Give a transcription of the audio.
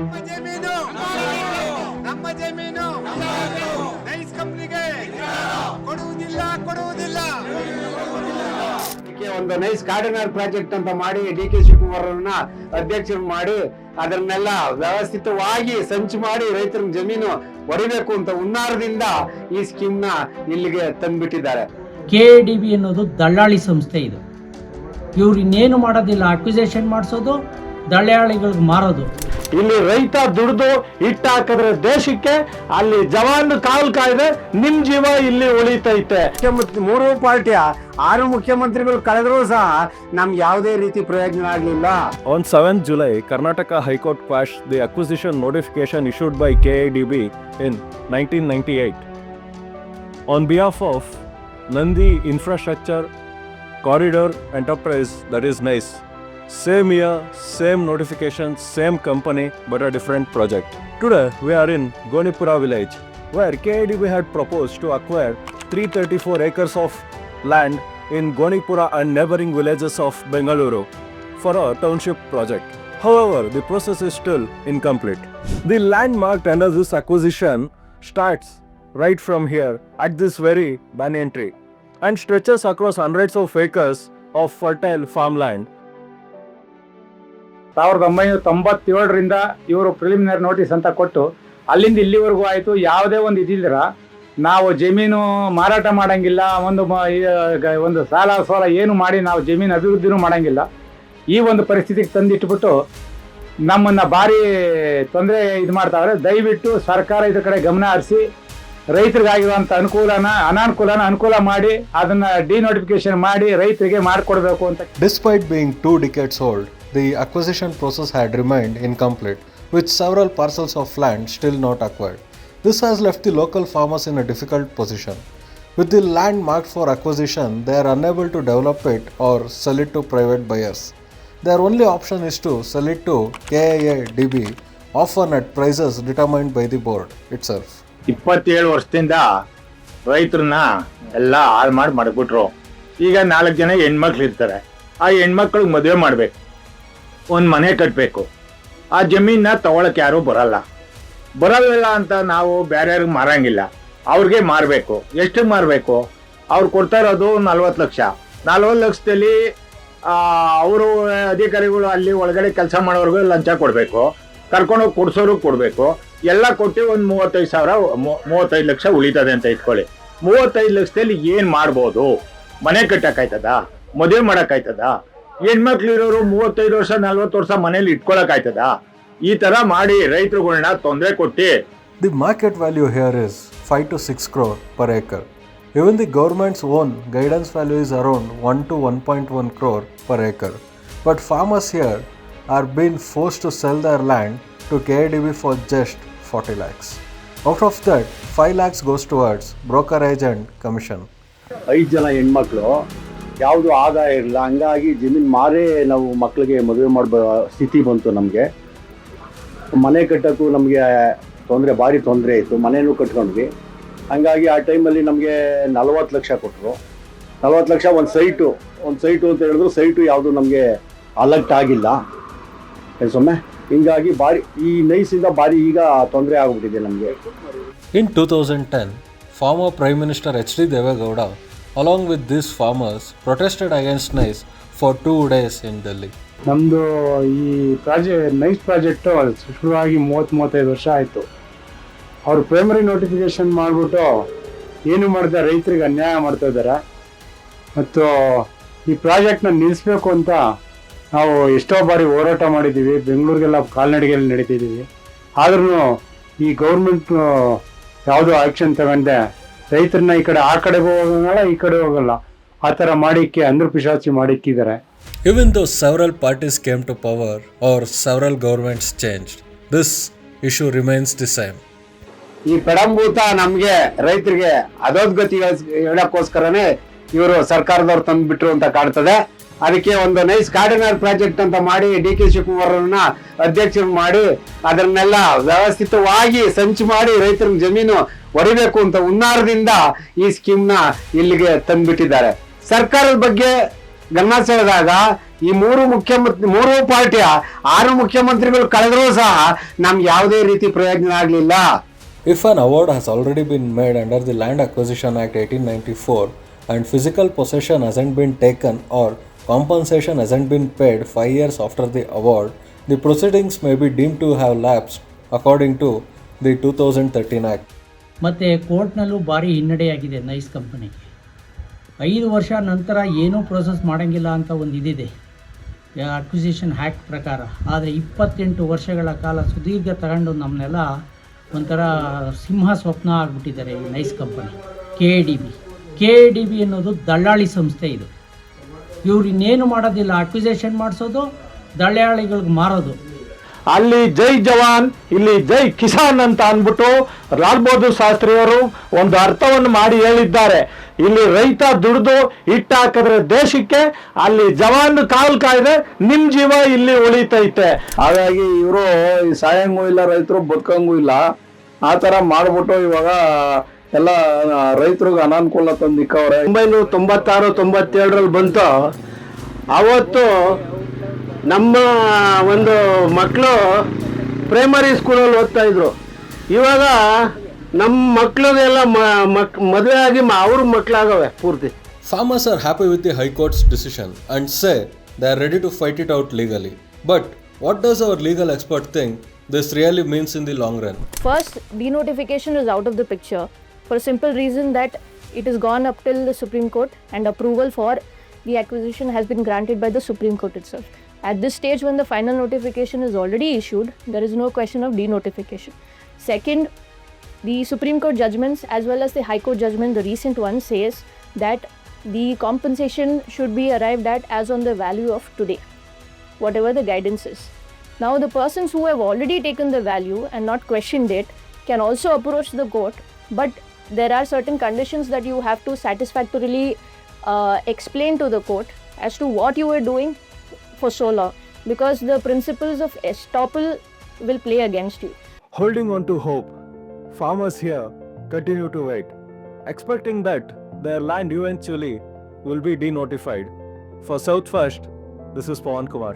ನಮ್ಮ ಜಮೀನು ನಮ್ಮ ಜಮೀನು ನೈಸ್ ಕಂಪ್ನಿಗೆ ಕೊಡುವುದಿಲ್ಲ. ಒಂದು ನೈಸ್ ಕಾರ್ಡಿನರ್ ಪ್ರಾಜೆಕ್ಟ್ ಅಂತ ಮಾಡಿ ಡಿ.ಕೆ. ಶಿವಕುಮಾರ್ ಅವರನ್ನ ಅಧ್ಯಕ್ಷರು ಮಾಡಿ ಅದನ್ನೆಲ್ಲ ವ್ಯವಸ್ಥಿತವಾಗಿ ಸಂಚು ಮಾಡಿ ರೈತರ ಜಮೀನು ಹೊಡಿಬೇಕು ಅಂತ ಹುನ್ನಾರದಿಂದ ಈ ಸ್ಕೀಮ್ ನ ಇಲ್ಲಿಗೆ ತಂದ್ಬಿಟ್ಟಿದ್ದಾರೆ. KADB ಅನ್ನೋದು ದಳ್ಳಾಳಿ ಸಂಸ್ಥೆ. ಇದು ಇವ್ರು ಇನ್ನೇನು ಮಾಡೋದಿಲ್ಲ, ಅಕ್ವಿಸೇಷನ್ ಮಾಡಿಸೋದು, ದಳ್ಳಾಳಿಗಳಿಗೆ ಮಾರೋದು. ಇಲ್ಲಿ ರೈತ ದುಡಿದು ಇಟ್ಟಾಕಿದ್ರೆ ದೇಶಕ್ಕೆ, ಅಲ್ಲಿ ಜವಾನ್ ಕಾಲ್ ಕಾಯ್ದೆ ನಿಮ್ ಜೀವ ಇಲ್ಲಿ ಉಳಿತೈತೆ. ಮೂರು ಪಾರ್ಟಿಯ 6 ಮುಖ್ಯಮಂತ್ರಿಗಳು ಕಳೆದರೂ ಸಹ ನಮ್ಗೆ ಯಾವುದೇ ರೀತಿ ಪ್ರಯೋಜನ ಆಗಲಿಲ್ಲ. On 7th July, Karnataka High Court quashed the acquisition notification issued by KADB in 1998. On behalf of Nandi Infrastructure Corridor Enterprise, that is NICE, same year, same notification, same company, but a different project. Today, we are in Gonipura village, where KADB had proposed to acquire 334 acres of land in Gonipura and neighboring villages of Bengaluru for a township project. However, the process is still incomplete. The land marked under this acquisition starts right from here at this very banyan tree and stretches across hundreds of acres of fertile farmland. 1997ರಿಂದ ಇವರು preliminary notice ಅಂತ ಕೊಟ್ಟು ಅಲ್ಲಿಂದ ಇಲ್ಲಿವರೆಗೂ ಆಯಿತು. ಯಾವುದೇ ಒಂದು ಇದಿಲ್ದಿರ ನಾವು ಜಮೀನು ಮಾರಾಟ ಮಾಡಂಗಿಲ್ಲ, ಒಂದು ಸಾಲ ಸೋಲ ಏನು ಮಾಡಿ ನಾವು ಜಮೀನು ಅಭಿವೃದ್ಧಿನೂ ಮಾಡಂಗಿಲ್ಲ. ಈ ಒಂದು ಪರಿಸ್ಥಿತಿಗೆ ತಂದಿಟ್ಬಿಟ್ಟು ನಮ್ಮನ್ನು ಭಾರಿ ತೊಂದರೆ ಇದು ಮಾಡ್ತಾವ್ರೆ. ದಯವಿಟ್ಟು ಸರ್ಕಾರ ಇದ್ರ ಕಡೆ ಗಮನ ಹರಿಸಿ ರೈತರಿಗಾಗಿರುವಂಥ ಅನಾನುಕೂಲನ ಅನುಕೂಲ ಮಾಡಿ ಅದನ್ನು ಡಿನೋಟಿಫಿಕೇಶನ್ ಮಾಡಿ ರೈತರಿಗೆ ಮಾಡಿಕೊಡ್ಬೇಕು ಅಂತ. Despite being 2 decades old, the acquisition process had remained incomplete, with several parcels of land still not acquired. This has left the local farmers in a difficult position. With the land marked for acquisition, they are unable to develop it or sell it to private buyers. Their only option is to sell it to KADB, often at prices determined by the board itself. 27 ವರ್ಷದಿಂದ ರೈತರನ್ನ ಎಲ್ಲ ಹಾಳು ಮಾಡಿ ಮಡಗ್ಬಿಟ್ರು. ಈಗ 4 ಜನ ಹೆಣ್ಮಕ್ಳು ಇರ್ತಾರೆ. ಆ ಹೆಣ್ಮಕ್ಳಿಗೆ ಮದುವೆ ಮಾಡಬೇಕು, ಒಂದು ಮನೆ ಕಟ್ಟಬೇಕು. ಆ ಜಮೀನ ತಗೊಳಕ್ಕೆ ಯಾರೂ ಬರಲ್ಲ ಅಂತ ನಾವು ಬೇರೆಯವ್ರಿಗೆ ಮಾರಂಗಿಲ್ಲ, ಅವ್ರಿಗೆ ಮಾರಬೇಕು. ಎಷ್ಟು ಮಾರಬೇಕು? ಅವ್ರು ಕೊಡ್ತಾ ಇರೋದು 40 ಲಕ್ಷ. 40 ಲಕ್ಷದಲ್ಲಿ ಅವರು ಅಧಿಕಾರಿಗಳು ಅಲ್ಲಿ ಒಳಗಡೆ ಕೆಲಸ ಮಾಡೋರ್ಗೂ ಲಂಚ ಕೊಡಬೇಕು, ಕರ್ಕೊಂಡೋಗಿ ಕೊಡ್ಸೋರ್ಗೂ ಕೊಡಬೇಕು. ಎಲ್ಲ ಕೊಟ್ಟು ಒಂದು 35 ಲಕ್ಷ ಉಳಿತದೆ ಅಂತ ಇಟ್ಕೊಳ್ಳಿ. 35 ಲಕ್ಷದಲ್ಲಿ ಏನು ಮಾಡ್ಬೋದು? ಮನೆ ಕಟ್ಟಕ್ಕಾಯ್ತದ? ಮದುವೆ ಮಾಡೋಕ್ಕಾಯ್ತದ? ಹೆಣ್ಮಕ್ಳು ಇರೋರು 35 ವರ್ಷ 40 ವರ್ಷ ಮನೇಲಿ ಇಟ್ಕೊಳಕ್ಕಾಯ್ತದ? ಈ ತರ ಮಾಡಿ ರೈತರುಗಳನ್ನ ತೊಂದರೆ ಕೊಟ್ಟು. The market value here is 5 to 6 crore per acre. Even the government's own guidance value is around 1 to 1.1 crore per acre. But farmers here are being forced to sell their land to KADB for just 40 lakhs. Out of that, 5 lakhs goes towards brokerage and commission. 5 ಜನ ಹೆಣ್ಮಕ್ಳು ಯಾವುದು ಆದಾಯ ಇರಲಿಲ್ಲ, ಹಂಗಾಗಿ ಜಮೀನು ಮಾರೇ ನಾವು ಮಕ್ಕಳಿಗೆ ಮದುವೆ ಮಾಡೋ ಸ್ಥಿತಿ ಬಂತು. ನಮಗೆ ಮನೆ ಕಟ್ಟೋಕ್ಕೂ ನಮಗೆ ಭಾರಿ ತೊಂದರೆ ಇತ್ತು. ಮನೆಯೂ ಕಟ್ಕೊಂಡ್ವಿ. ಹಂಗಾಗಿ ಆ ಟೈಮಲ್ಲಿ ನಮಗೆ 40 ಲಕ್ಷ ಕೊಟ್ಟರು. 40 ಲಕ್ಷ ಒಂದು ಸೈಟು ಅಂತ ಹೇಳಿದ್ರು. ಸೈಟು ಯಾವುದು ನಮಗೆ ಅಲರ್ಟ್ ಆಗಿಲ್ಲ ಸೊಮ್ಮೆ. ಹಿಂಗಾಗಿ ಭಾರಿ ಈ ನೈಸಿಂದ ಭಾರಿ ಈಗ ತೊಂದರೆ ಆಗಿಬಿಟ್ಟಿದೆ ನಮಗೆ. In 2010, former Prime Minister H.D. Devegowda, along with these farmers, protested against NICE for 2 days in Delhi. ನಮ್ಮದು ಈ ನೈಸ್ ಪ್ರಾಜೆಕ್ಟು ಶುರುವಾಗಿ 30-35 ವರ್ಷ ಆಯಿತು. ಅವರು ಪ್ರೈಮರಿ ನೋಟಿಫಿಕೇಶನ್ ಮಾಡಿಬಿಟ್ಟು ಏನು ಮಾಡಿದೆ, ರೈತರಿಗೆ ಅನ್ಯಾಯ ಮಾಡ್ತಾ ಇದ್ದಾರೆ. ಮತ್ತು ಈ ಪ್ರಾಜೆಕ್ಟ್ನ ನಿಲ್ಲಿಸ್ಬೇಕು ಅಂತ ನಾವು ಎಷ್ಟೋ ಬಾರಿ ಹೋರಾಟ ಮಾಡಿದ್ದೀವಿ. ಬೆಂಗಳೂರಿಗೆಲ್ಲ ಕಾಲ್ನಡಿಗೆಯಲ್ಲಿ ನಡೀತಿದ್ದೀವಿ. ಆದ್ರೂ ಈ ಗೌರ್ಮೆಂಟ್ ಯಾವುದೋ ಆ್ಯಕ್ಷನ್ ತಗೊಂಡೆ ರೈತರನ್ನ ಈ ಕಡೆ ಆ ಕಡೆಗೂ ಹೋಗಲ್ಲ, ಈ ಕಡೆ ಹೋಗಲ್ಲ, ಆ ಥರ ಮಾಡಿಕ್ಕೆ ಅಂದ್ರಪಿಶಾಚಿ ಮಾಡಿಕ್ಕಿದ್ದಾರೆ. Even though several parties came to power or several governments changed, this issue remains the same. ಈ ಪೆಡಂಭೂತ ನಮಗೆ ರೈತರಿಗೆ ಅಧೋಗತಿ ಹೇಳಕ್ಕೋಸ್ಕರನೇ ಇವರು ಸರ್ಕಾರದವ್ರು ತಂದ್ಬಿಟ್ರು ಅಂತ ಕಾಣ್ತದೆ. ಅದಕ್ಕೆ ಒಂದು ನೈಸ್ ಕಾರ್ಡಿನರ್ ಪ್ರಾಜೆಕ್ಟ್ ಅಂತ ಮಾಡಿ ಡಿ.ಕೆ. ಶಿವಕುಮಾರ್ ಅವರನ್ನ ಅಧ್ಯಕ್ಷರು ಮಾಡಿ ಅದನ್ನೆಲ್ಲ ವ್ಯವಸ್ಥಿತವಾಗಿ ಸಂಚು ಮಾಡಿ ರೈತರ ಜಮೀನು ಹೊಡಿಬೇಕು ಅಂತ ಹುನ್ನಾರದಿಂದ ಈ ಸ್ಕೀಮ್ನ ಇಲ್ಲಿಗೆ ತಂದ್ಬಿಟ್ಟಿದ್ದಾರೆ. ಸರ್ಕಾರದ ಬಗ್ಗೆ ಗಮನ ಸೆಳೆದಾಗ ಈ ಮೂರು ಪಾರ್ಟಿಯ 6 ಮುಖ್ಯಮಂತ್ರಿಗಳು ಕಳೆದರೂ ಸಹ ನಮ್ಗೆ ಯಾವುದೇ ರೀತಿ ಪ್ರಯೋಜನ ಆಗಲಿಲ್ಲ. If an award has already been made under the Land Acquisition Act 1894 and physical possession hasn't been taken or compensation hasn't been paid 5 years after the award, the proceedings may be deemed to have lapsed according to the 2013 Act. ಮತ್ತು ಕೋರ್ಟ್ನಲ್ಲೂ ಭಾರಿ ಹಿನ್ನಡೆಯಾಗಿದೆ nice ಕಂಪನಿಗೆ. 5 ವರ್ಷ ನಂತರ ಏನೂ process ಮಾಡೋಂಗಿಲ್ಲ ಅಂತ ಒಂದು ಇದಿದೆ ಅಕ್ವಿಸಿಷನ್ ಆ್ಯಕ್ಟ್ ಪ್ರಕಾರ. ಆದರೆ 28 ವರ್ಷಗಳ ಕಾಲ ಸುದೀರ್ಘ ತಗೊಂಡು ನಮ್ಮನ್ನೆಲ್ಲ ಒಂಥರ ಸಿಂಹ ಸ್ವಪ್ನ ಆಗಿಬಿಟ್ಟಿದ್ದಾರೆ ಈ nice company. K A D B ಅನ್ನೋದು ದಳ್ಳಾಳಿ ಸಂಸ್ಥೆ ಇದು. ಇವ್ರು ಇನ್ನೇನು ಮಾಡೋದಿಲ್ಲ, ಅಕ್ವಿಸೇಷನ್ ಮಾಡಿಸೋದು, ದಳ್ಳಾಳಿಗಳಿಗೆ ಮಾರೋದು. ಅಲ್ಲಿ ಜೈ ಜವಾನ್, ಇಲ್ಲಿ ಜೈ ಕಿಸಾನ್ ಅಂತ ಅಂದ್ಬಿಟ್ಟು ಲಾಲ್ ಬಹದ್ದೂರ್ ಶಾಸ್ತ್ರಿಯವರು ಒಂದು ಅರ್ಥವನ್ನು ಮಾಡಿ ಹೇಳಿದ್ದಾರೆ. ಇಲ್ಲಿ ರೈತ ದುಡಿದು ಹಿಟ್ಟಾಕಿದ್ರೆ ದೇಶಕ್ಕೆ, ಅಲ್ಲಿ ಜವಾನ್ ಕಾವಲು ಕಾಯ್ದೆ ನಿಮ್ ಜೀವ ಇಲ್ಲಿ ಉಳಿತೈತೆ. ಹಾಗಾಗಿ ಇವರು ಸಾಯಂಗೂ ಇಲ್ಲ, ರೈತರು ಬದುಕಂಗೂ ಇಲ್ಲ, ಆ ಥರ ಮಾಡ್ಬಿಟ್ಟು ಇವಾಗ ಎಲ್ಲ ರೈತರಿಗೆ ಅನಾನುಕೂಲ ತಂದಿಕ್ಕವ್ರೆ. 1996-97 ಬಂತು. ಅವತ್ತು ನಮ್ಮ ಒಂದು ಮಕ್ಕಳು ಪ್ರೈಮರಿ ಸ್ಕೂಲಲ್ಲಿ ಓದ್ತಾ ಇದ್ರು. ಇವಾಗ ನಮ್ಮ ಮಕ್ಕಳಿಗೆಲ್ಲ ಮದುವೆ ಆಗಿ ಅವ್ರ ಮಕ್ಕಳಾಗವೆ ಪೂರ್ತಿ. Farmers are happy with the High Court's decision and say they are ready to fight it out legally. But what does our legal expert think this really means in the long run? First, denotification is out of the picture for a simple reason that it has gone up till the Supreme Court and approval for the acquisition has been granted by the Supreme Court itself. At this stage, when the final notification is already issued, there is no question of denotification. Second, the Supreme Court judgments as well as the High Court judgment, the recent one, says that the compensation should be arrived at as on the value of today, whatever the guidance is. Now, the persons who have already taken the value and not questioned it can also approach the court, but there are certain conditions that you have to satisfactorily explain to the court as to what you were doing for so long, because the principles of estoppel will play against you. Holding on to hope, farmers here continue to wait, expecting that their land eventually will be denotified. For South First, this is Pawan Kumar.